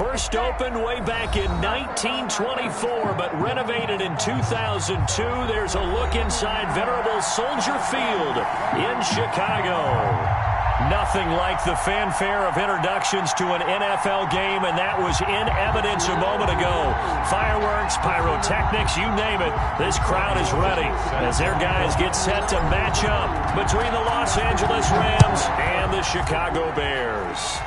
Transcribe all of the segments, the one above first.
First opened way back in 1924, but renovated in 2002. There's a look inside venerable Soldier Field in Chicago. Nothing like the fanfare of introductions to an NFL game, and that was in evidence a moment ago. Fireworks, pyrotechnics, you name it. This crowd is ready as their guys get set to match up between the Los Angeles Rams and the Chicago Bears.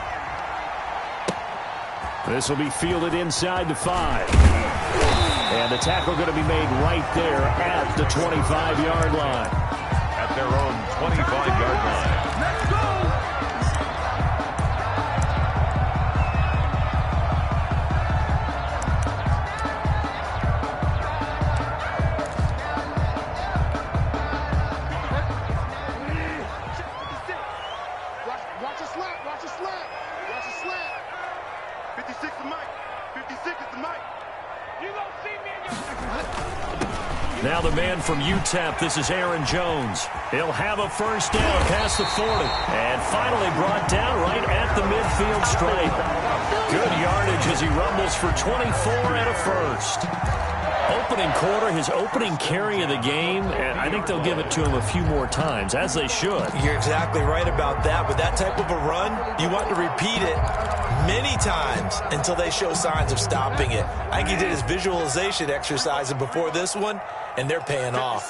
This will be fielded inside the 5. And the tackle going to be made right there at the 25-yard line. At their own 25-yard line. Let's go! Watch a slap. Watch a slap. Watch a slap. 56 is Mike. 56 is the Mike. You don't see me in your... Now the man from UTEP, this is Aaron Jones. He'll have a first down past the 40. And finally brought down right at the midfield stripe. Good yardage as he rumbles for 24 and a first. Opening quarter, his opening carry of the game, and I think they'll give it to him a few more times, as they should. You're exactly right about that. With that type of a run, you want to repeat it many times until they show signs of stopping it. I think he did his visualization exercises before this one, and they're paying off.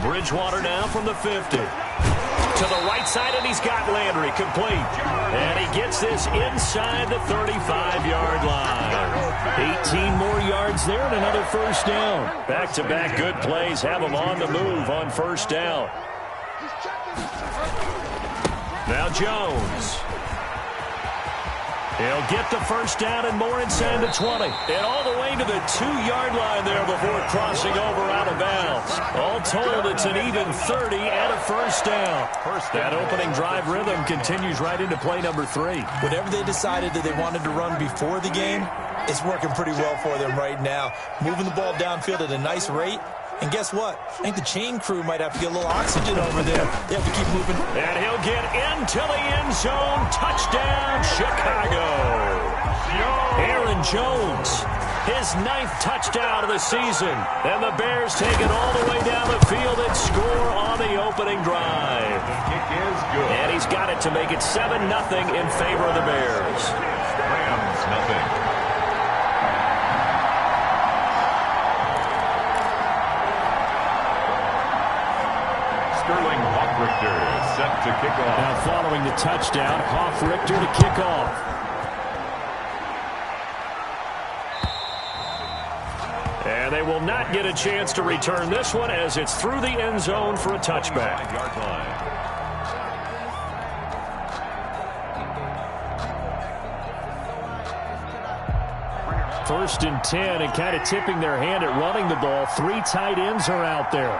Bridgewater now from the 50. To the right side, and he's got Landry complete. And he gets this inside the 35-yard line. 18 more yards there and another first down. Back-to-back good plays have him on the move on first down. Now Jones. He'll get the first down and more inside the 20. And all the way to the 2-yard line there before crossing over out of bounds. All told, it's an even 30 and a first down. That opening drive rhythm continues right into play number 3. Whatever they decided that they wanted to run before the game, it's working pretty well for them right now. Moving the ball downfield at a nice rate. And guess what? I think the chain crew might have to get a little oxygen over there. They have to keep moving. And he'll get into the end zone. Touchdown, Chicago. Aaron Jones, his 9th touchdown of the season. And the Bears take it all the way down the field and score on the opening drive. The kick is good. And he's got it to make it 7-0 in favor of the Bears. Rams, nothing. Hofrichter set to kick off. Now following the touchdown, Hofrichter to kick off. And they will not get a chance to return this one as it's through the end zone for a touchback. First and 10, and kind of tipping their hand at running the ball. 3 tight ends are out there.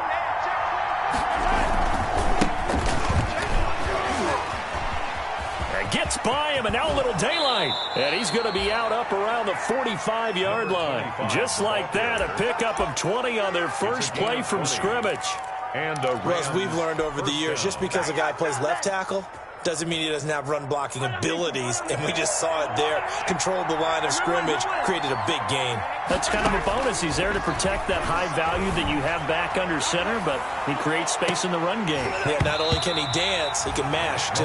Gets by him, and now a little daylight. And he's going to be out up around the 45-yard line. Just like that, a pickup of 20 on their first play from scrimmage. And Russ, we've learned over the years, just because a guy plays left tackle doesn't mean he doesn't have run-blocking abilities, and we just saw it there. Controlled the line of scrimmage, created a big gain. That's kind of a bonus. He's there to protect that high value that you have back under center, but he creates space in the run game. Yeah, not only can he dance, he can mash, too.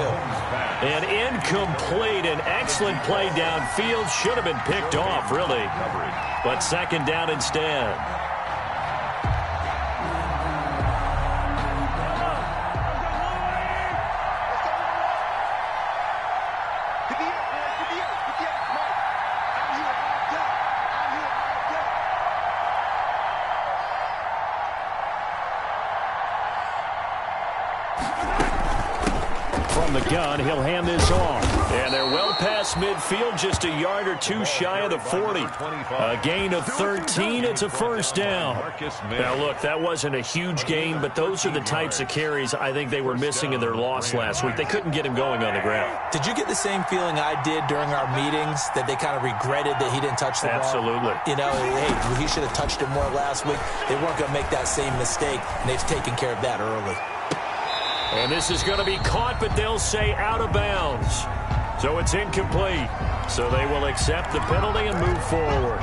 An incomplete, an excellent play downfield. Should have been picked off, really. But second down instead. From the gun, he'll hand this off. And they're well past midfield, just a yard or 2 shy of the 40. A gain of 13, it's a first down. Now, look, that wasn't a huge gain, but those are the types of carries I think they were missing in their loss last week. They couldn't get him going on the ground. Did you get the same feeling I did during our meetings, that they kind of regretted that he didn't touch the ball? Absolutely. You know, hey, he should have touched it more last week. They weren't going to make that same mistake, and they've taken care of that early. And this is going to be caught, but they'll say out of bounds. So it's incomplete. So they will accept the penalty and move forward.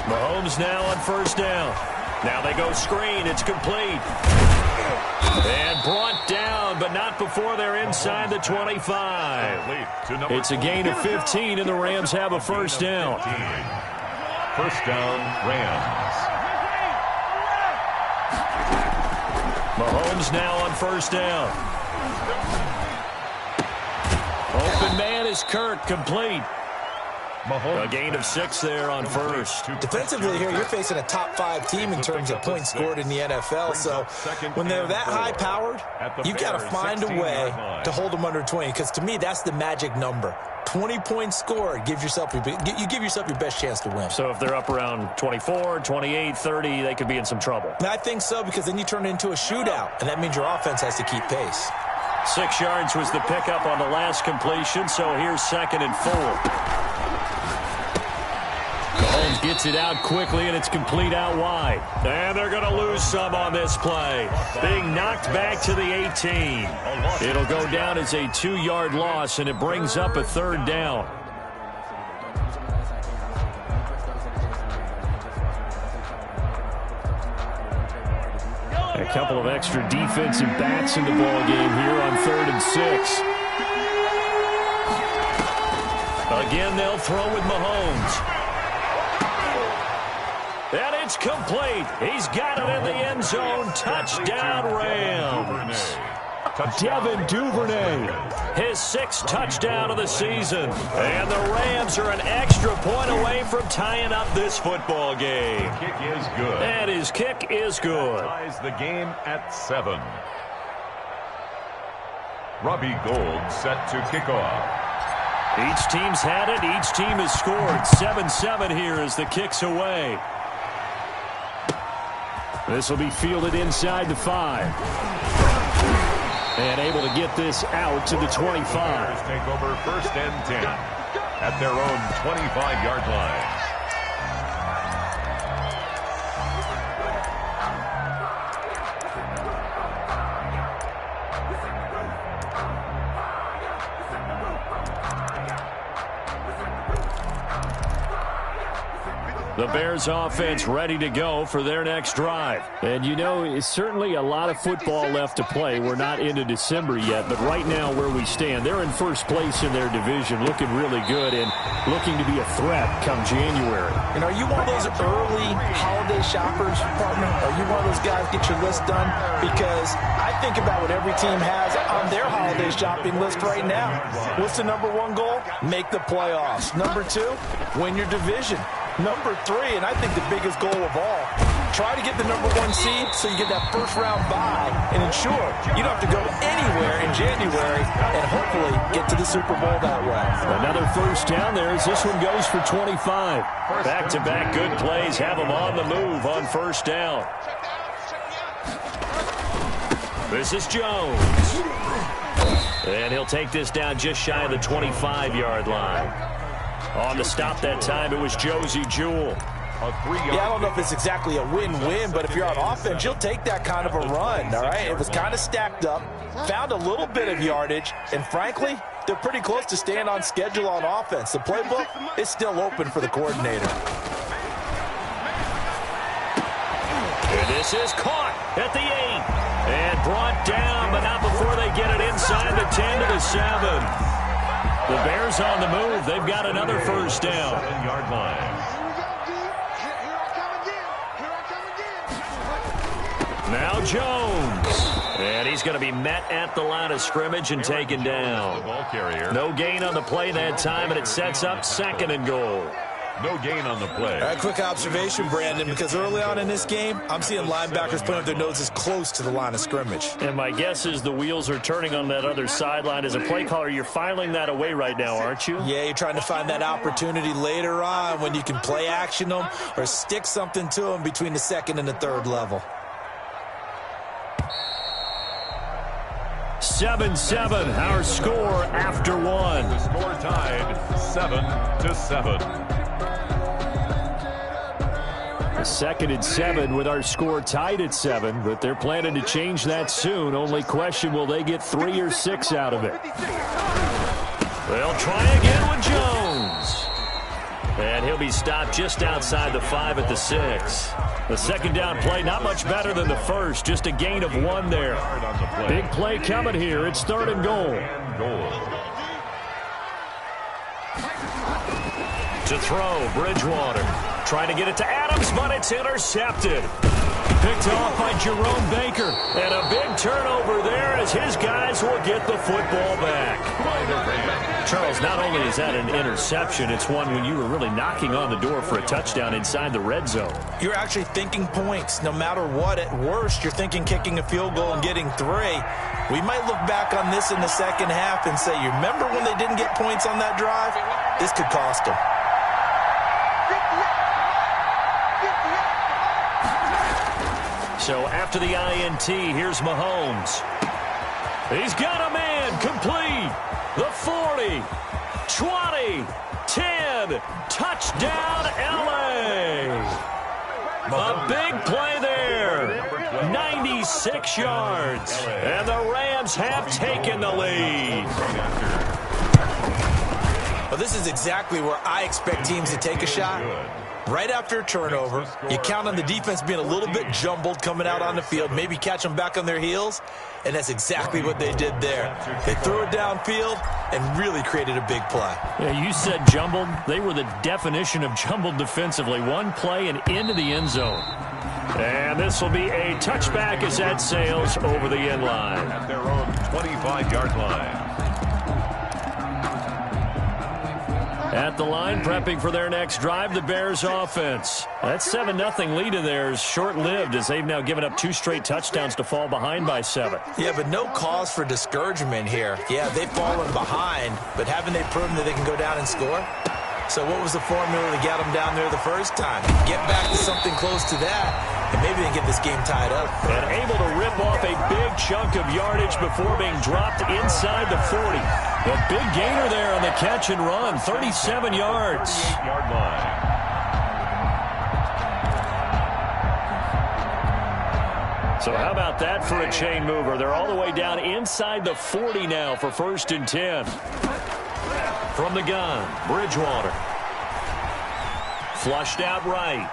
Mahomes now on first down. Now they go screen. It's complete. And brought down, but not before they're inside the 25. It's a gain of 15, and the Rams have a first down. First down, Rams. Mahomes now on first down. Open man is Kirk, complete. A gain of 6 there on first. Defensively here, you're facing a top-5 team in terms of points scored in the NFL. So when they're that high-powered, you've got to find a way to hold them under 20. Because to me, that's the magic number. 20 points scored, you give yourself your best chance to win. So if they're up around 24, 28, 30, they could be in some trouble. And I think so, because then you turn it into a shootout, and that means your offense has to keep pace. 6 yards was the pickup on the last completion, so here's 2nd and 4. Mahomes gets it out quickly, and it's complete out wide. And they're going to lose some on this play. Being knocked back to the 18. It'll go down as a 2-yard loss, and it brings up a 3rd down. A couple of extra defensive backs in the ball game here on 3rd and 6. Again, they'll throw with Mahomes. And it's complete. He's got it in the end zone. Touchdown, Rams. Devin Duvernay, his 6th touchdown of the season. And the Rams are an extra point away from tying up this football game. The kick is good. And his kick is good. Ties the game at 7. Robbie Gould set to kick off. Each team's had it. Each team has scored. 7-7 here as the kick's away. This will be fielded inside the 5. And able to get this out to the 25. Take over 1st and 10 at their own 25-yard line. The Bears offense ready to go for their next drive. And you know, it's certainly a lot of football left to play. We're not into December yet, but right now where we stand, they're in first place in their division, looking really good and looking to be a threat come January. And are you one of those early holiday shoppers, partner? Are you one of those guys get your list done? Because I think about what every team has on their holiday shopping list right now. What's the number 1 goal? Make the playoffs. Number 2, win your division. Number 3, and I think the biggest goal of all, try to get the number 1 seed so you get that first-round bye and ensure you don't have to go anywhere in January and hopefully get to the Super Bowl that way. Another first down there as this one goes for 25. Back-to-back good plays have them on the move on first down. This is Jones. And he'll take this down just shy of the 25-yard line. On the stop that time, it was Josie Jewell. Yeah, I don't know if it's exactly a win-win, but if you're on offense, you'll take that kind of a run, all right? It was kind of stacked up, found a little bit of yardage, and frankly, they're pretty close to staying on schedule on offense. The playbook is still open for the coordinator. And this is caught at the 8 and brought down, but not before they get it inside the 10 to the 7. The Bears on the move. They've got another first down. 7-yard line. Now Jones. And he's going to be met at the line of scrimmage and taken down. No gain on the play that time, and it sets up 2nd and goal. No gain on the play. All right, quick observation, Brandon, because early on in this game, I'm seeing linebackers putting up their noses close to the line of scrimmage. And my guess is the wheels are turning on that other sideline. As a play caller, you're filing that away right now, aren't you? Yeah, you're trying to find that opportunity later on when you can play action them or stick something to them between the 2nd and the 3rd level. 7-7, our score after one. The score tied 7-7. Second and 7 with our score tied at 7, but they're planning to change that soon. Only question, will they get 3 or 6 out of it? They'll try again with Jones. And he'll be stopped just outside the 5 at the 6. The second down play, not much better than the first, just a gain of 1 there. Big play coming here. It's 3rd and goal. To throw, Bridgewater. Trying to get it to Adams, but it's intercepted. Picked off by Jerome Baker. And a big turnover there as his guys will get the football back. Charles, not only is that an interception, it's one when you were really knocking on the door for a touchdown inside the red zone. You're actually thinking points. No matter what, at worst, you're thinking kicking a field goal and getting 3. We might look back on this in the second half and say, you remember when they didn't get points on that drive? This could cost them. So after the INT, here's Mahomes. He's got a man complete. The 40, 20, 10, touchdown LA. A big play there. 96 yards. And the Rams have taken the lead. Well, this is exactly where I expect teams to take a shot. Right after a turnover, you count on the defense being a little bit jumbled coming out on the field, maybe catch them back on their heels, and that's exactly what they did there. They threw it downfield and really created a big play. Yeah, you said jumbled. They were the definition of jumbled defensively. One play and into the end zone. And this will be a touchback as that sails over the end line. At their own 25-yard line. At the line, prepping for their next drive, the Bears offense. That 7-0 lead of theirs short-lived as they've now given up 2 straight touchdowns to fall behind by 7. Yeah, but no cause for discouragement here. Yeah, they've fallen behind, but haven't they proven that they can go down and score? So what was the formula to get them down there the first time? Get back to something close to that, and maybe they can get this game tied up. And able to rip off a big chunk of yardage before being dropped inside the 40. A big gainer there on the catch and run, 37 yards. 8-yard line. So how about that for a chain mover? They're all the way down inside the 40 now for 1st and 10. From the gun, Bridgewater. Flushed out right.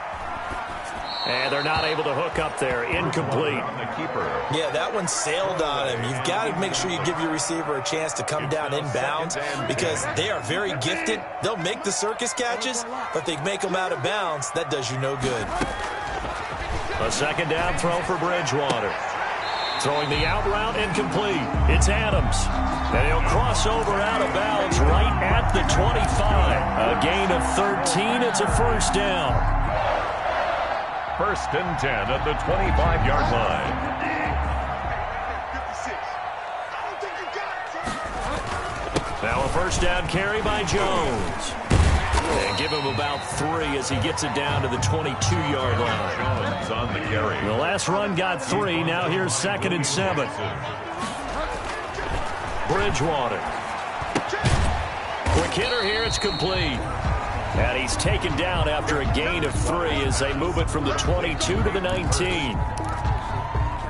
And they're not able to hook up there. Incomplete. Yeah, that one sailed on him. You've got to make sure you give your receiver a chance to come down inbounds because they are very gifted. They'll make the circus catches, but they make them out of bounds. That does you no good. A 2nd down throw for Bridgewater. Throwing the out route incomplete. It's Adams. And he'll cross over out of bounds right at the 25. A gain of 13. It's a 1st down. 1st and 10 at the 25-yard line. Now a 1st down carry by Jones. And give him about 3 as he gets it down to the 22-yard line. Jones on the carry. The last run got 3. Now here's 2nd and 7. Bridgewater. Quick hitter here. It's complete. And he's taken down after a gain of 3 as they move it from the 22 to the 19.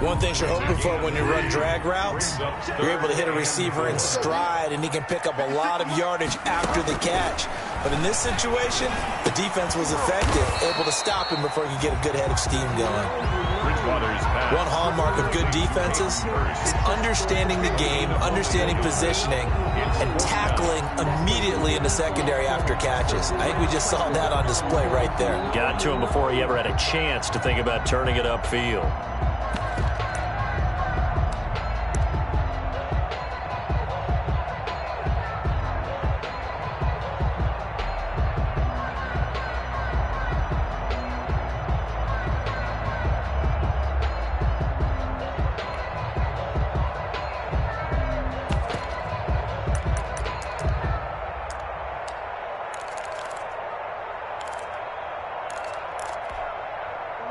One thing you're hoping for when you run drag routes, you're able to hit a receiver in stride, and he can pick up a lot of yardage after the catch. But in this situation, the defense was effective, able to stop him before he could get a good head of steam going. One hallmark of good defenses is understanding the game, understanding positioning, and tackling immediately in the secondary after catches. I think we just saw that on display right there. Got to him before he ever had a chance to think about turning it upfield.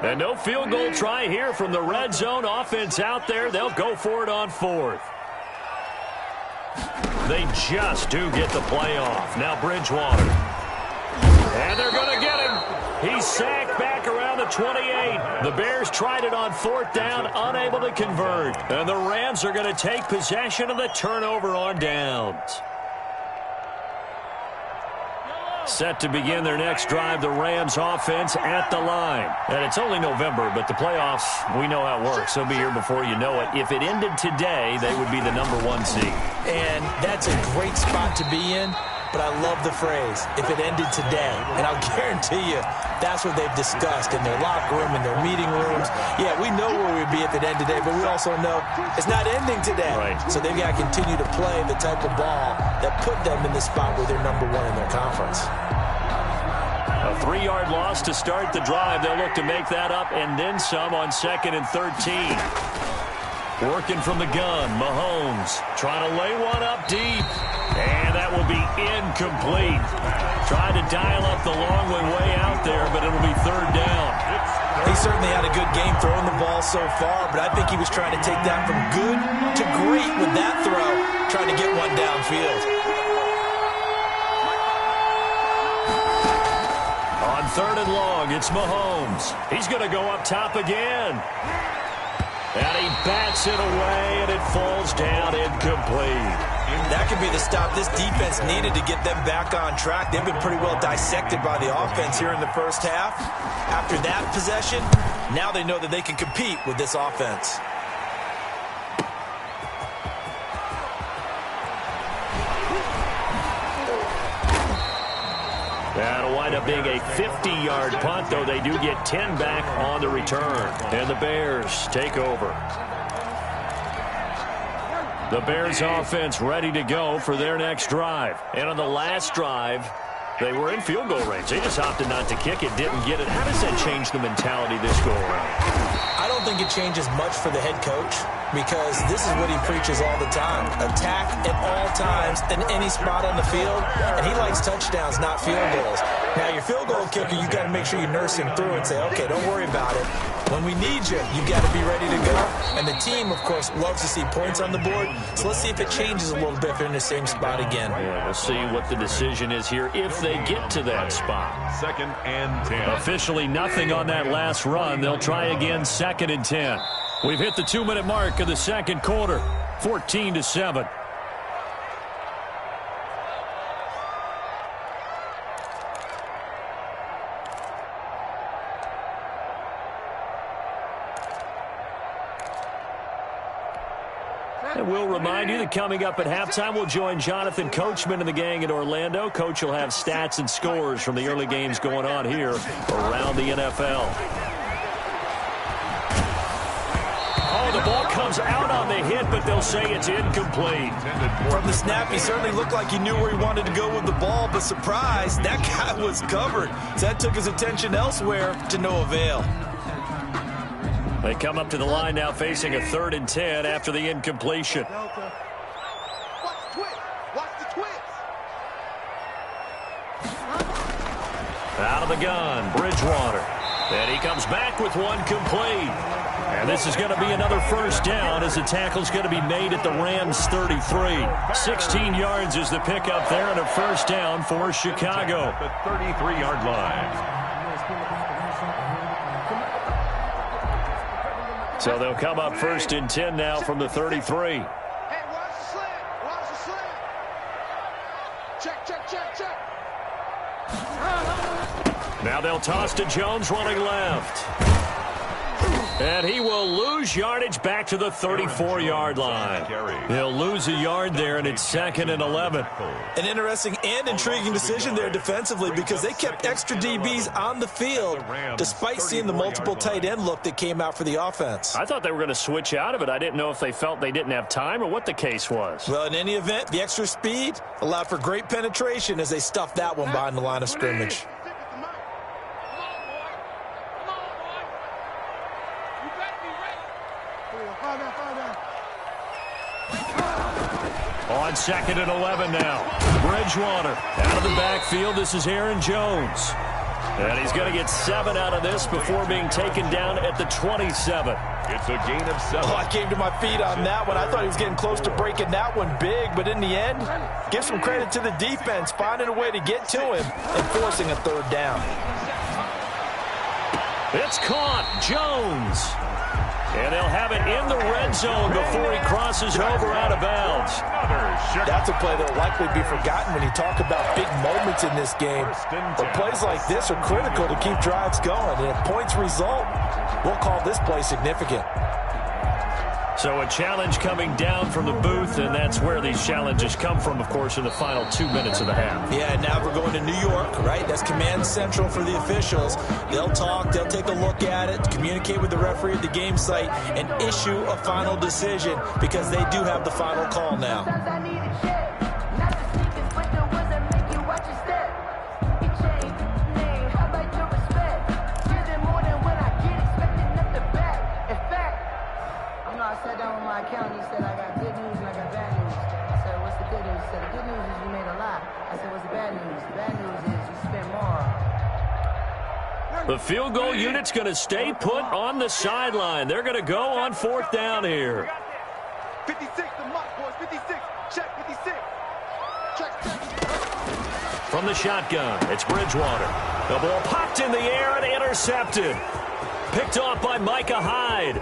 And no field goal try here from the red zone. Offense out there. They'll go for it on 4th. They just do get the play off. Now Bridgewater. And they're going to get him. He's sacked back around the 28. The Bears tried it on 4th down, unable to convert. And the Rams are going to take possession of the turnover on downs. Set to begin their next drive, the Rams offense at the line. And it's only November, but the playoffs, we know how it works. They'll be here before you know it. If it ended today, they would be the #1 seed. And that's a great spot to be in. But I love the phrase, if it ended today. And I'll guarantee you, that's what they've discussed in their locker room, in their meeting rooms. Yeah, we know where we'd be if it ended today, but we also know it's not ending today. Right. So they've got to continue to play the type of ball that put them in the spot where they're #1 in their conference. A 3-yard loss to start the drive. They'll look to make that up and then some on 2nd and 13. Working from the gun, Mahomes trying to lay one up deep. And that will be incomplete. Trying to dial up the long way out there, but it'll be 3rd down. He certainly had a good game throwing the ball so far, but I think he was trying to take that from good to great with that throw, trying to get one downfield. On 3rd and long, it's Mahomes. He's going to go up top again. And he bats it away, and it falls down incomplete. That could be the stop this defense needed to get them back on track. They've been pretty well dissected by the offense here in the first half. After that possession, now they know that they can compete with this offense. That'll wind up being a 50-yard punt, though they do get 10 back on the return. And the Bears take over. The Bears offense ready to go for their next drive. And on the last drive, they were in field goal range. They just opted not to kick it, didn't get it. How does that change the mentality this go around? I don't think it changes much for the head coach because this is what he preaches all the time. Attack at all times in any spot on the field, and he likes touchdowns, not field goals. Now, your field goal kicker, you got to make sure you nurse him through and say, okay, don't worry about it. When we need you, you got to be ready to go. And the team, of course, loves to see points on the board. So let's see if it changes a little bit if they're in the same spot again. Yeah, we'll see what the decision is here if they get to that spot. 2nd and 10. Officially nothing on that last run. They'll try again 2nd and 10. We've hit the 2-minute mark of the second quarter. 14-7. And we'll remind you that coming up at halftime, we'll join Jonathan Coachman and the gang in Orlando. Coach will have stats and scores from the early games going on here around the NFL. Oh, the ball comes out on the hit, but they'll say it's incomplete. From the snap, he certainly looked like he knew where he wanted to go with the ball, but surprise, that guy was covered. So that took his attention elsewhere to no avail. They come up to the line now facing a 3rd and 10 after the incompletion. Watch the twist. Watch the twist. Out of the gun, Bridgewater. And he comes back with one complete. And this is going to be another 1st down as the tackle's going to be made at the Rams 33. 16 yards is the pickup there and a 1st down for Chicago. The 33-yard line. So they'll come up 1st and 10 now from the 33. Hey, watch the slant. Watch the slant. Check, check, check, check. Now they'll toss to Jones running left. And he will lose yardage back to the 34-yard line. He'll lose a yard there, and it's 2nd and 11. An interesting and intriguing decision there defensively because they kept extra DBs on the field despite seeing the multiple tight end look that came out for the offense. I thought they were going to switch out of it. I didn't know if they felt they didn't have time or what the case was. Well, in any event, the extra speed allowed for great penetration as they stuffed that one behind the line of scrimmage. On 2nd and 11 now. Bridgewater out of the backfield. This is Aaron Jones. And he's going to get 7 out of this before being taken down at the 27. It's a gain of 7. Oh, I came to my feet on that one. I thought he was getting close to breaking that one big, but in the end, give some credit to the defense, finding a way to get to him and forcing a 3rd down. It's caught. Jones. And they'll have it in the red zone before he crosses over out of bounds. That's a play that will likely be forgotten when you talk about big moments in this game. But plays like this are critical to keep drives going. And if points result, we'll call this play significant. So a challenge coming down from the booth, and that's where these challenges come from, of course, in the final 2 minutes of the half. Yeah, and now we're going to New York, right? That's command central for the officials. They'll talk, they'll take a look at it, communicate with the referee at the game site, and issue a final decision because they do have the final call now. I sat down with my accountant. He said, I got good news and I got bad news. I said, what's the good news? He said, the good news is you made a lot. I said, what's the bad news? The bad news is you spent more. The field goal unit's going to stay put on the sideline. They're going to go on 4th down here. 56, the mark, boys. 56. Check 56. Check. From the shotgun, it's Bridgewater. The ball popped in the air and intercepted. Picked off by Micah Hyde.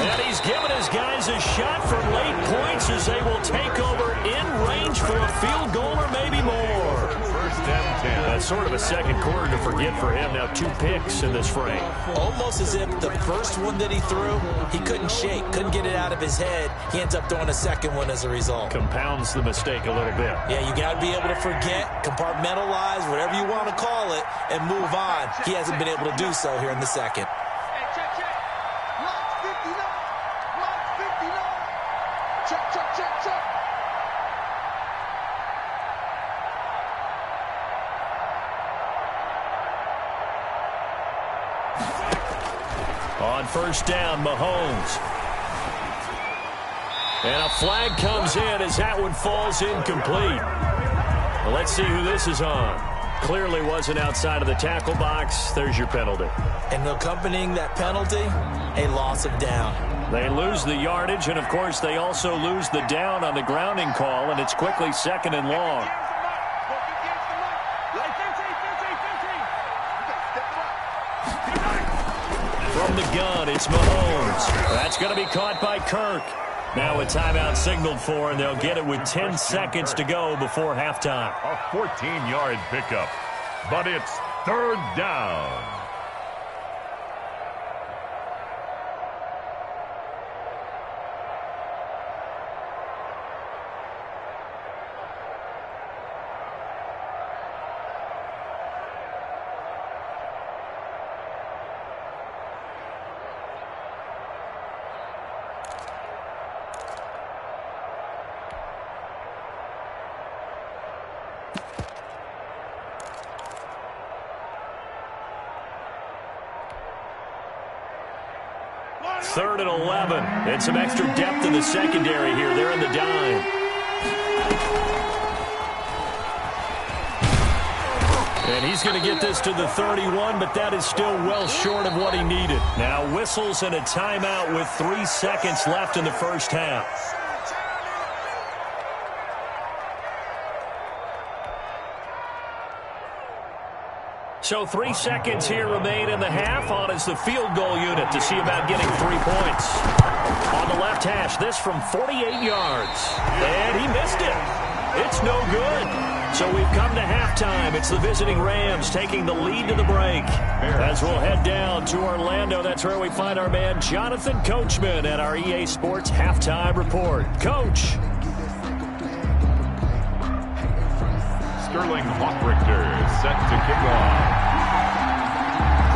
And he's given his guys a shot for late points as they will take over in range for a field goal or maybe more. First and 10. That's sort of a second quarter to forget for him. Now 2 picks in this frame. Almost as if the first one that he threw, he couldn't shake, couldn't get it out of his head. He ends up throwing a second one as a result. Compounds the mistake a little bit. Yeah, you got to be able to forget, compartmentalize, whatever you want to call it, and move on. He hasn't been able to do so here in the second. On 1st down, Mahomes. And a flag comes in as that one falls incomplete. Well, let's see who this is on. Clearly wasn't outside of the tackle box. There's your penalty. And accompanying that penalty, a loss of down. They lose the yardage, and, of course, they also lose the down on the grounding call, and it's quickly 2nd and long. From the gun, it's Mahomes. That's going to be caught by Kirk. Now a timeout signaled for, and they'll get it with 10 seconds to go before halftime. A 14-yard pickup, but it's 3rd down. Third and 11. And some extra depth in the secondary here. They're in the dime. And he's going to get this to the 31, but that is still well short of what he needed. Now whistles and a timeout with 3 seconds left in the first half. So 3 seconds here remain in the half. On is the field goal unit to see about getting 3 points. On the left hash, this from 48 yards. And he missed it. It's no good. So we've come to halftime. It's the visiting Rams taking the lead to the break. As we'll head down to Orlando, that's where we find our man Jonathan Coachman at our EA Sports Halftime Report. Coach. Sterling Hawkrichter set to kick off.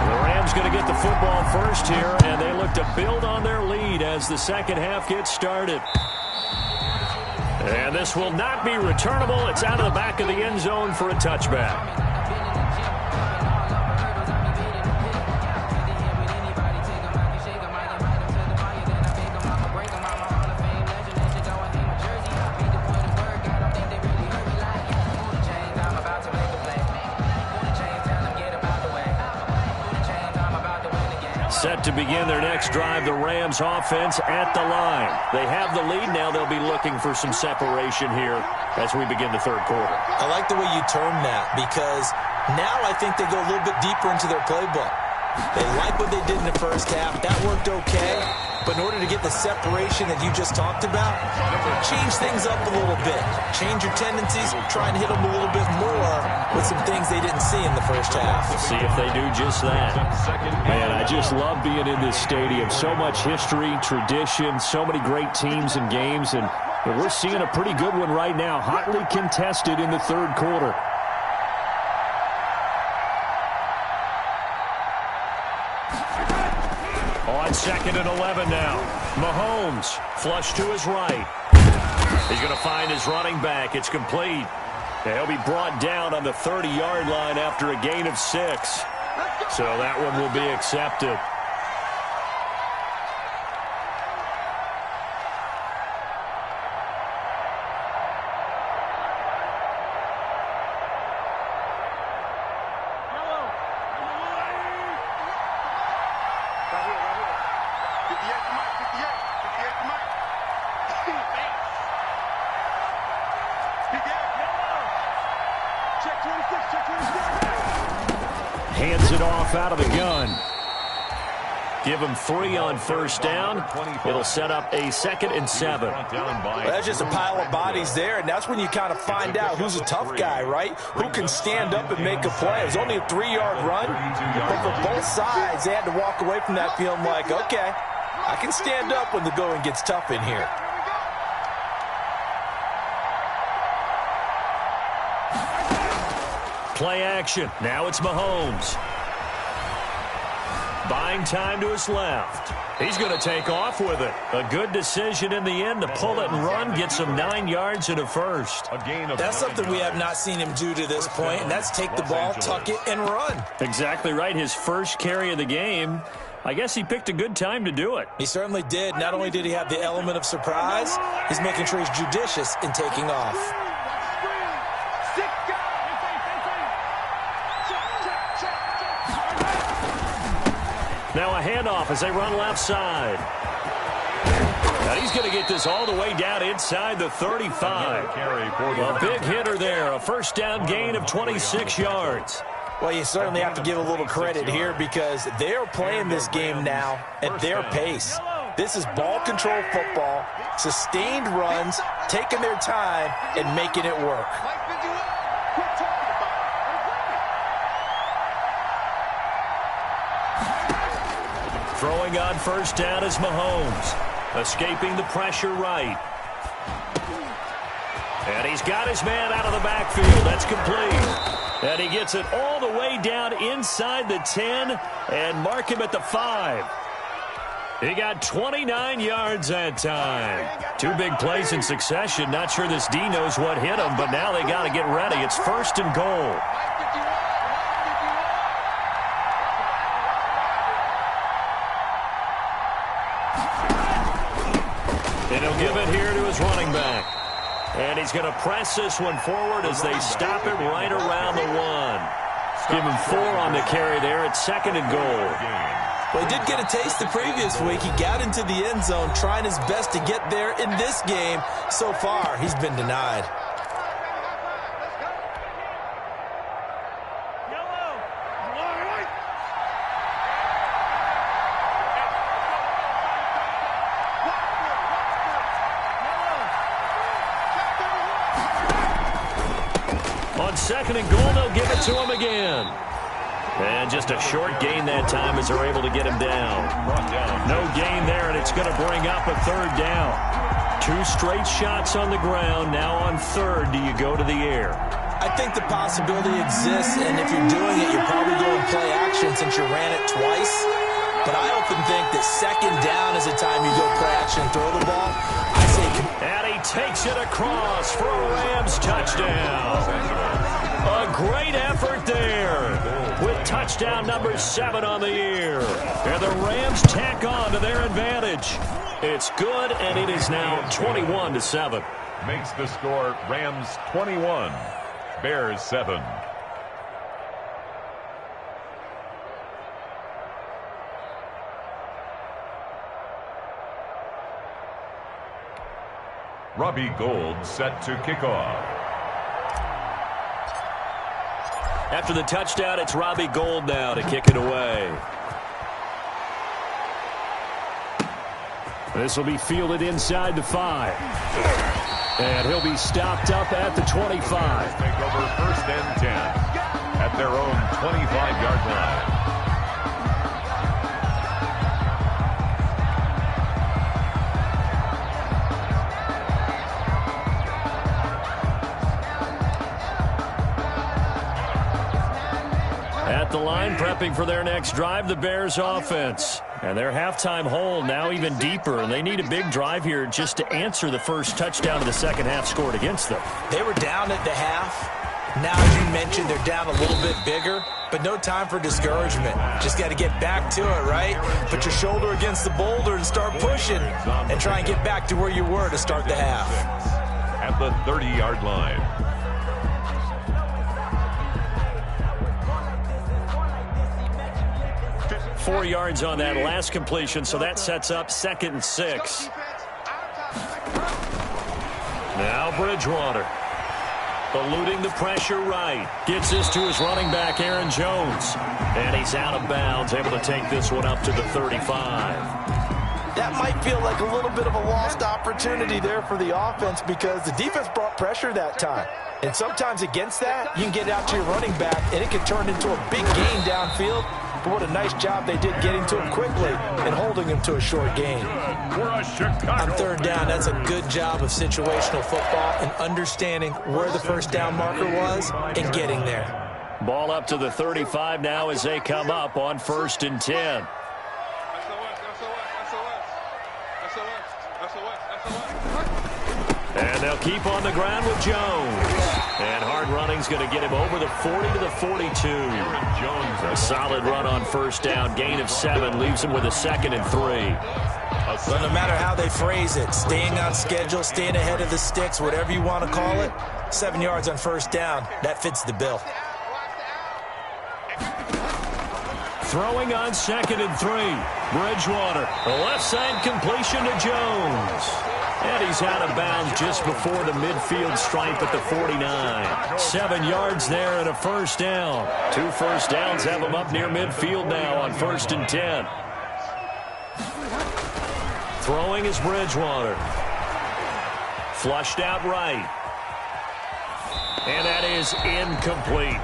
The Rams going to get the football first here, and they look to build on their lead as the second half gets started. And this will not be returnable. It's out of the back of the end zone for a touchback. Set to begin their next drive, the Rams offense at the line. They have the lead now. They'll be looking for some separation here as we begin the third quarter. I like the way you term that, because now I think they go a little bit deeper into their playbook. They like what they did in the first half. That worked okay. But in order to get the separation that you just talked about, change things up a little bit. Change your tendencies. Try and hit them a little bit more with some things they didn't see in the first half. See if they do just that. Man, I just love being in this stadium. So much history, tradition, so many great teams and games. And we're seeing a pretty good one right now. Hotly contested in the third quarter. On 2nd and 11 now. Mahomes, flush to his right. He's going to find his running back. It's complete. He'll be brought down on the 30-yard line after a gain of 6. So that one will be accepted. Hands it off out of the gun. Give him 3 on first down. It'll set up a 2nd and 7. Well, that's just a pile of bodies there, and that's when you kind of find out who's a tough guy, right? Who can stand up and make a play. It was only a 3-yard run, but for both sides, they had to walk away from that feeling like, okay, I can stand up when the going gets tough in here. Play action. Now it's Mahomes. Buying time to his left. He's going to take off with it. A good decision in the end to pull it and run, get some 9 yards and a first. That's something we have not seen him do to this point, and that's take the ball, tuck it, and run. Exactly right. His first carry of the game. I guess he picked a good time to do it. He certainly did. Not only did he have the element of surprise, he's making sure he's judicious in taking off. Now a handoff as they run left side. Now he's going to get this all the way down inside the 35. A big hitter there. A first down gain of 26 yards. Well, you certainly have to give a little credit here because they're playing this game now at their pace. This is ball control football, sustained runs, taking their time, and making it work. Throwing on first down is Mahomes. Escaping the pressure right. And he's got his man out of the backfield. That's complete. And he gets it all the way down inside the 10 and mark him at the 5. He got 29 yards that time. 2 big plays in succession. Not sure this D knows what hit him, but now they got to get ready. It's 1st and goal. And he'll give it here to his running back. And he's going to press this one forward as they stop him right around the 1. Give him 4 on the carry there at 2nd and goal. Well, he did get a taste the previous week. He got into the end zone trying his best to get there in this game. So far, he's been denied. On 2nd and goal, they'll give it to him again. And just a short gain that time as they're able to get him down. No gain there, and it's going to bring up a 3rd down. 2 straight shots on the ground. Now on 3rd, do you go to the air? I think the possibility exists, and if you're doing it, you're probably going to play action since you ran it twice. But I often think that 2nd down is the time you go play action and throw the ball. I say, and he takes it across for a Rams touchdown. A great effort there with touchdown number 7 on the year. And the Rams tack on to their advantage. It's good, and it is now 21-7. Makes the score Rams 21, Bears 7. Robbie Gould set to kick off. After the touchdown, it's Robbie Gould now to kick it away. This will be fielded inside the 5. And he'll be stopped up at the 25. Take over first and 10 at their own 25-yard line. At the line, prepping for their next drive, the Bears offense. And their halftime hole now even deeper, and they need a big drive here just to answer the first touchdown of the second half scored against them. They were down at the half. Now, as you mentioned, they're down a little bit bigger, but no time for discouragement. Just got to get back to it, right? Put your shoulder against the boulder and start pushing and try and get back to where you were to start the half. At the 30-yard line. 4 yards on that last completion, so that sets up 2nd and 6. Now Bridgewater. Eluding the pressure right. Gets this to his running back, Aaron Jones. And he's out of bounds, able to take this one up to the 35. That might feel like a little bit of a lost opportunity there for the offense because the defense brought pressure that time. And sometimes against that, you can get out to your running back, and it can turn into a big gain downfield. But what a nice job they did getting to him quickly and holding him to a short gain. On 3rd down, that's a good job of situational football and understanding where the first down marker was and getting there. Ball up to the 35 now as they come up on 1st and 10. And they'll keep on the ground with Jones. And hard running's going to get him over the 40 to the 42. Jones, a solid run on 1st down. Gain of 7 leaves him with a 2nd and 3. Well, no matter how they phrase it, staying on schedule, staying ahead of the sticks, whatever you want to call it, 7 yards on 1st down, that fits the bill. Throwing on 2nd and 3. Bridgewater, the left side completion to Jones. And he's out of bounds just before the midfield stripe at the 49. 7 yards there and a 1st down. 2 first downs have him up near midfield now on 1st and 10. Throwing is Bridgewater. Flushed out right. And that is incomplete.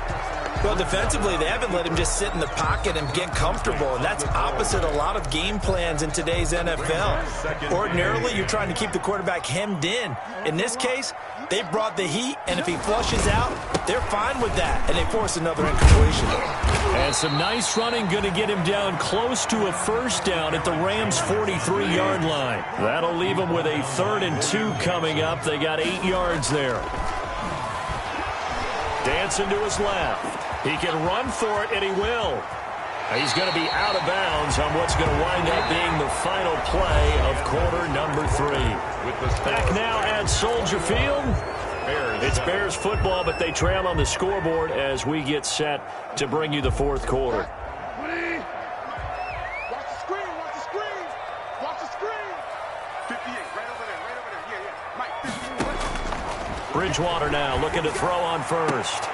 Well, defensively, they haven't let him just sit in the pocket and get comfortable, and that's opposite a lot of game plans in today's NFL. Ordinarily, you're trying to keep the quarterback hemmed in. In this case, they brought the heat, and if he flushes out, they're fine with that, and they force another incompletion. And some nice running going to get him down close to a 1st down at the Rams' 43-yard line. That'll leave him with a 3rd and 2 coming up. They got 8 yards there. Dancing to his left. He can run for it, and he will. He's going to be out of bounds on what's going to wind up being the final play of quarter number 3. Back now at Soldier Field. It's Bears football, but they trail on the scoreboard as we get set to bring you the 4th quarter. Watch the screen, watch the screen. Watch the screen. 58, right over there. Yeah. Mike, 58. Bridgewater now looking to throw on 1st.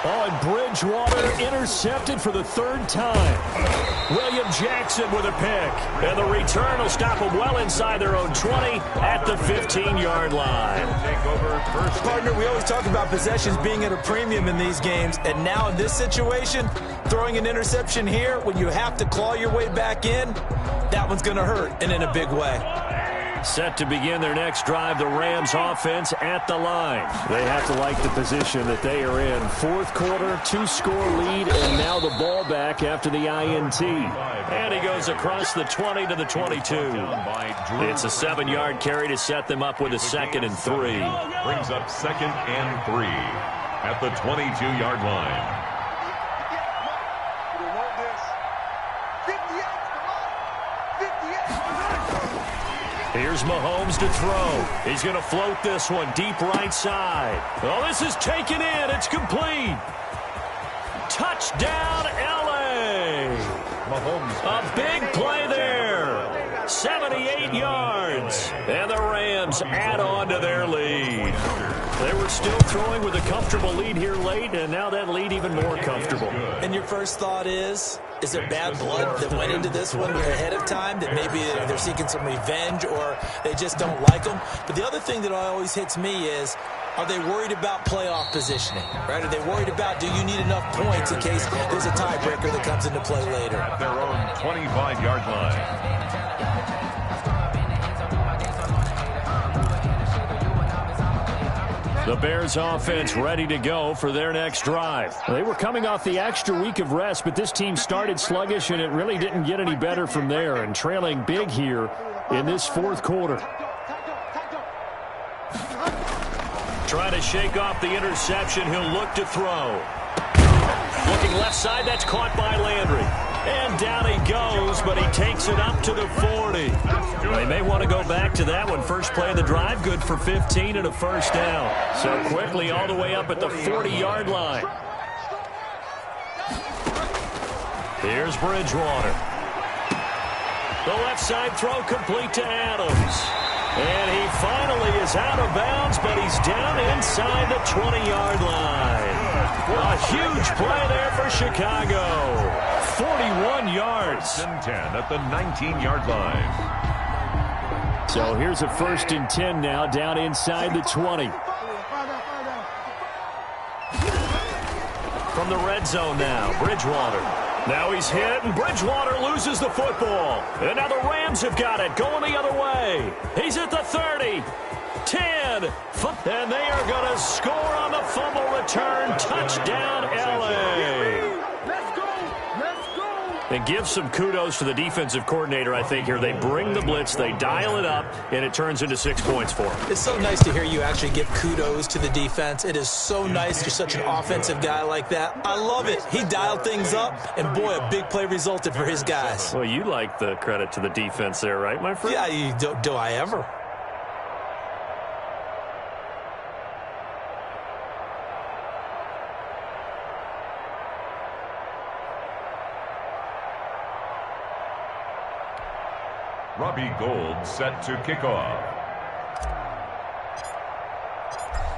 Oh, and Bridgewater intercepted for the 3rd time. William Jackson with a pick. And the return will stop them well inside their own 20 at the 15-yard line. Take over first. Partner, we always talk about possessions being at a premium in these games, and now in this situation, throwing an interception here when you have to claw your way back in, that one's going to hurt, and in a big way. Set to begin their next drive, the Rams offense at the line. They have to like the position that they are in. 4th quarter, 2-score lead, and now the ball back after the INT. And he goes across the 20 to the 22. It's a 7-yard carry to set them up with a 2nd and 3. Brings up 2nd and 3 at the 22-yard line. Here's Mahomes to throw. He's going to float this one deep right side. Oh, this is taken in. It's complete. Touchdown, L.A. Mahomes. A big play there. 78 yards. And the Rams Rams add on to their lead. They were still throwing with a comfortable lead here late, and now that lead even more comfortable. And your first thought is there bad blood that went into this one ahead of time, that maybe they're seeking some revenge or they just don't like them? But the other thing that always hits me is, are they worried about playoff positioning, right? Are they worried about, do you need enough points in case there's a tiebreaker that comes into play later? At their own 25-yard line. The Bears offense ready to go for their next drive. They were coming off the extra week of rest, but this team started sluggish, and it really didn't get any better from there, and trailing big here in this fourth quarter. Trying to shake off the interception. He'll look to throw. Looking left side, that's caught by Landry. And down he goes, but he takes it up to the 40. They may want to go back to that one. First play of the drive, good for 15 and a first down. So quickly all the way up at the 40-yard line. Here's Bridgewater. The left side throw complete to Adams. And he finally is out of bounds, but he's down inside the 20-yard line. A huge play there for Chicago. 41 yards. And 10 at the 19-yard line. So here's a 1st and 10 now, down inside the 20. From the red zone now, Bridgewater. Now he's hit, and Bridgewater loses the football. And now the Rams have got it, going the other way. He's at the 30, 10, and they are going to score on the fumble return. Touchdown, L.A. And give some kudos to the defensive coordinator, I think, here. They bring the blitz, they dial it up, and it turns into 6 points for them. It's so nice to hear you actually give kudos to the defense. It is so nice. You're such an offensive guy like that. I love it. He dialed things up, and boy, a big play resulted for his guys. Well, you like the credit to the defense there, right, my friend? Yeah, do I ever? Robbie Gould set to kick off.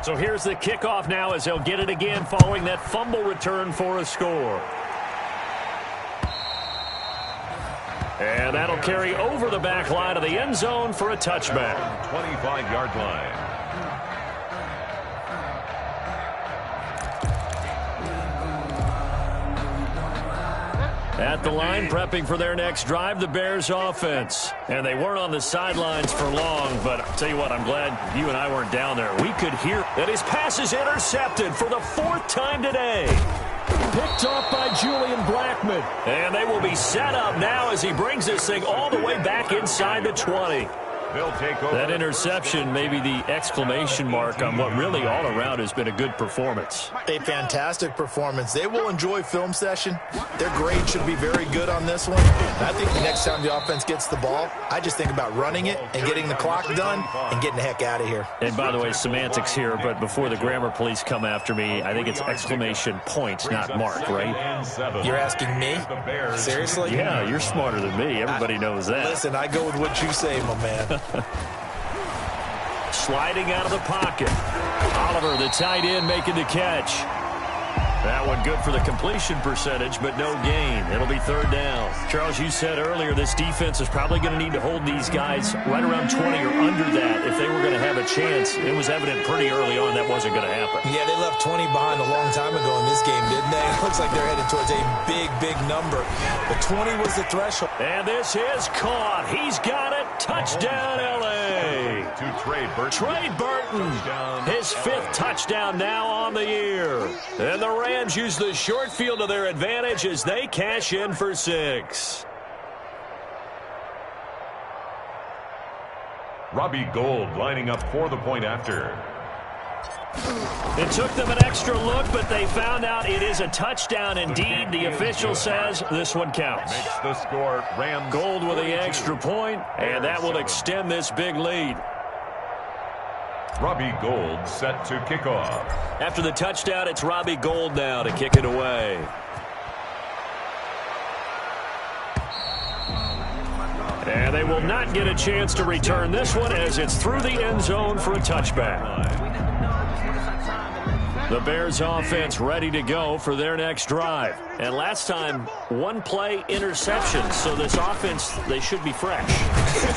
So here's the kickoff now as he'll get it again following that fumble return for a score. And that'll carry over the back line of the end zone for a touchback. 25-yard line. At the line, prepping for their next drive, the Bears offense. And they weren't on the sidelines for long, but I'll tell you what, I'm glad you and I weren't down there. We could hear that his pass is intercepted for the 4th time today. Picked off by Julian Blackmon. And they will be set up now as he brings this thing all the way back inside the 20. They'll take over. That interception, maybe the exclamation mark on what really all around has been a good performance. A fantastic performance. They will enjoy film session. Their grade should be very good on this one. And I think the next time the offense gets the ball, I just think about running it and getting the clock done and getting the heck out of here. And by the way, semantics here, but before the grammar police come after me, I think it's exclamation point, not mark, right? You're asking me? Seriously? Yeah, you're smarter than me. Everybody knows that. Listen, I go with what you say, my man. Sliding out of the pocket. Oliver, the tight end, making the catch. That one good for the completion percentage, but no gain. It'll be 3rd down. Charles, you said earlier this defense is probably going to need to hold these guys right around 20 or under that if they were going to have a chance. It was evident pretty early on that wasn't going to happen. Yeah, they left 20 behind a long time ago in this game, didn't they? It looks like they're headed towards a big, big number. But 20 was the threshold. And this is caught. He's got it. Touchdown, L.A. To Trey Burton. Trey Burton, his 5th touchdown now on the year. And the Rams use the short field to their advantage as they cash in for 6. Robbie Gould lining up for the point after. It took them an extra look, but they found out it is a touchdown indeed. The official says this one counts. Makes the score Rams. Gould with the extra point, and that will extend this big lead. Robbie Gould set to kick off. After the touchdown, it's Robbie Gould now to kick it away. And they will not get a chance to return this one as it's through the end zone for a touchback. The Bears offense ready to go for their next drive. And last time, one play interception. So this offense, they should be fresh.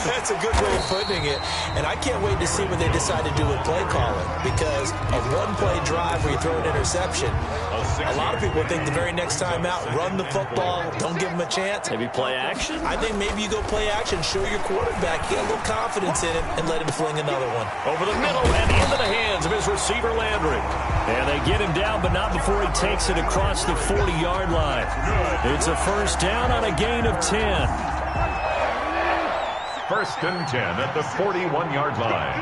That's a good way of putting it. And I can't wait to see what they decide to do with play calling. Because a one-play drive where you throw an interception, a lot of people think the very next time out, run the football, don't give them a chance. Maybe play action? I think maybe you go play action, show your quarterback, get a little confidence in him, and let him fling another one. Over the middle and into the hands of his receiver, Landry. And they get him down, but not before he takes it across the 40-yard line. It's a first down on a gain of 10. First and 10 at the 41-yard line.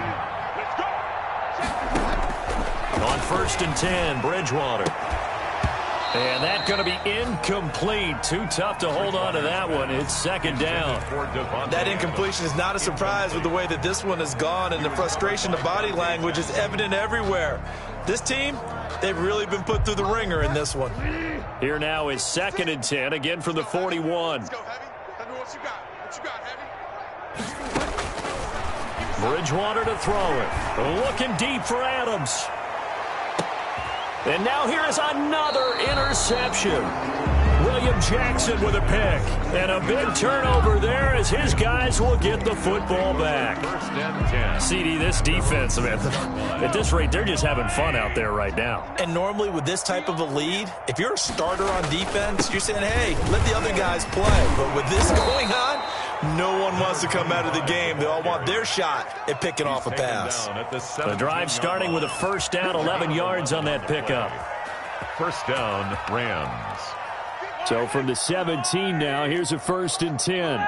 On first and 10, Bridgewater. And that's going to be incomplete. Too tough to hold on to that one. It's second down. That incompletion is not a surprise with the way that this one has gone, and the frustration, the body language is evident everywhere. This team, they've really been put through the ringer in this one. Here now is second and 10, again from the 41. Let's go, Heavy. Tell me what you got. What you got, Heavy? Bridgewater to throw it. Looking deep for Adams. And now here is another interception. William Jackson with a pick. And a big turnover there as his guys will get the football back. First and 10. CD, this defense, man, at this rate, they're just having fun out there right now. And normally with this type of a lead, if you're a starter on defense, you're saying, hey, let the other guys play. But with this going on, no one wants to come out of the game. They all want their shot at picking off a pass. The drive starting with a first down, 11 yards on that pickup. First down, Rams. So from the 17 now, here's a first and 10.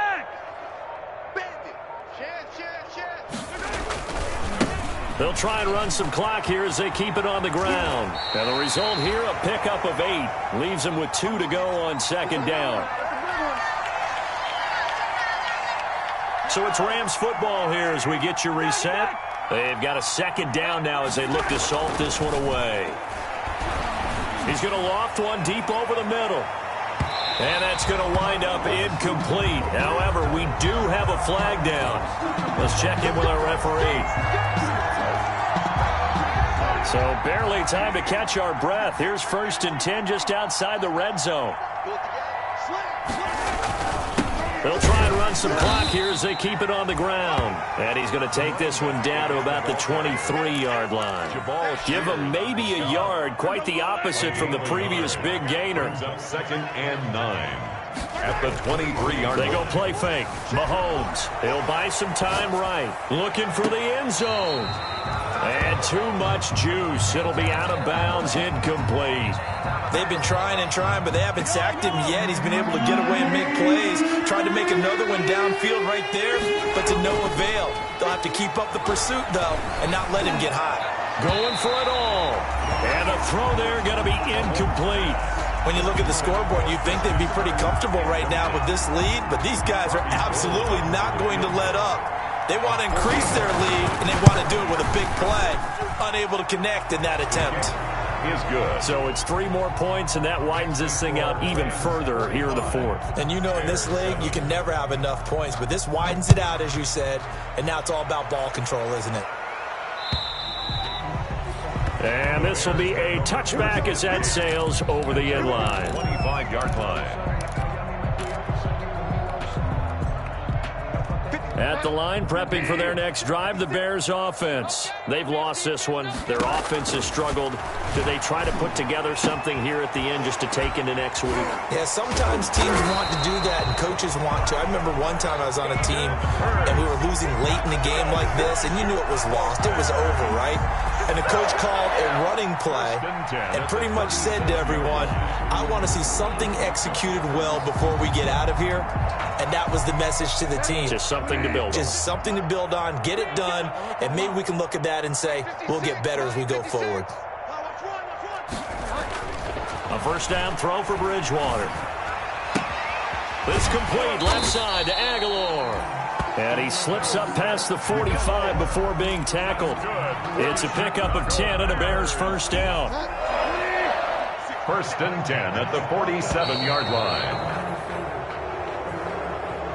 They'll try and run some clock here as they keep it on the ground. And the result here, a pickup of 8. Leaves them with 2 to go on second down. So it's Rams football here as we get you reset. They've got a second down now as they look to salt this one away. He's going to loft one deep over the middle. And that's going to wind up incomplete. However, we do have a flag down. Let's check in with our referee. So barely time to catch our breath. Here's first and 10 just outside the red zone. They'll try and run some clock here as they keep it on the ground. And he's going to take this one down to about the 23-yard line. Give him maybe a yard, quite the opposite from the previous big gainer. Second and 9 at the 23-yard line. They go play fake. Mahomes, he'll buy some time right. Looking for the end zone. And too much juice. It'll be out of bounds, incomplete. They've been trying and trying, but they haven't sacked him yet. He's been able to get away and make plays. Tried to make another one downfield right there, but to no avail. They'll have to keep up the pursuit, though, and not let him get hot. Going for it all. And a throw there going to be incomplete. When you look at the scoreboard, you'd think they'd be pretty comfortable right now with this lead, but these guys are absolutely not going to let up. They want to increase their lead, and they want to do it with a big play. Unable to connect in that attempt. Is good. So it's 3 more points, and that widens this thing out even further here in the fourth. And you know in this league, you can never have enough points, but this widens it out, as you said, and now it's all about ball control, isn't it? And this will be a touchback as that sails over the end line. 25-yard line. At the line, prepping for their next drive, the Bears offense. They've lost this one. Their offense has struggled. Do they try to put together something here at the end just to take into next week? Yeah, sometimes teams want to do that and coaches want to. I remember one time I was on a team and we were losing late in the game like this, and you knew it was lost. It was over, right? And the coach called a running play and pretty much said to everyone, I want to see something executed well before we get out of here. And that was the message to the team. Just something to build on. Just something to build on, get it done, and maybe we can look at that and say, we'll get better as we go forward. A first down throw for Bridgewater. This complete left side to Aguilar. And he slips up past the 45 before being tackled. It's a pickup of 10 and a Bears first down. First and 10 at the 47-yard line.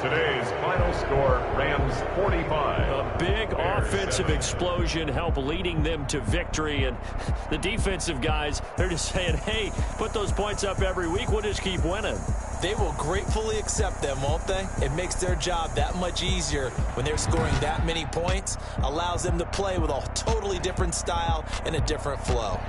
Today's final score, Rams 45. A big offensive explosion helped leading them to victory. And the defensive guys, they're just saying, hey, put those points up every week. We'll just keep winning. They will gratefully accept them, won't they? It makes their job that much easier when they're scoring that many points. Allows them to play with a totally different style and a different flow.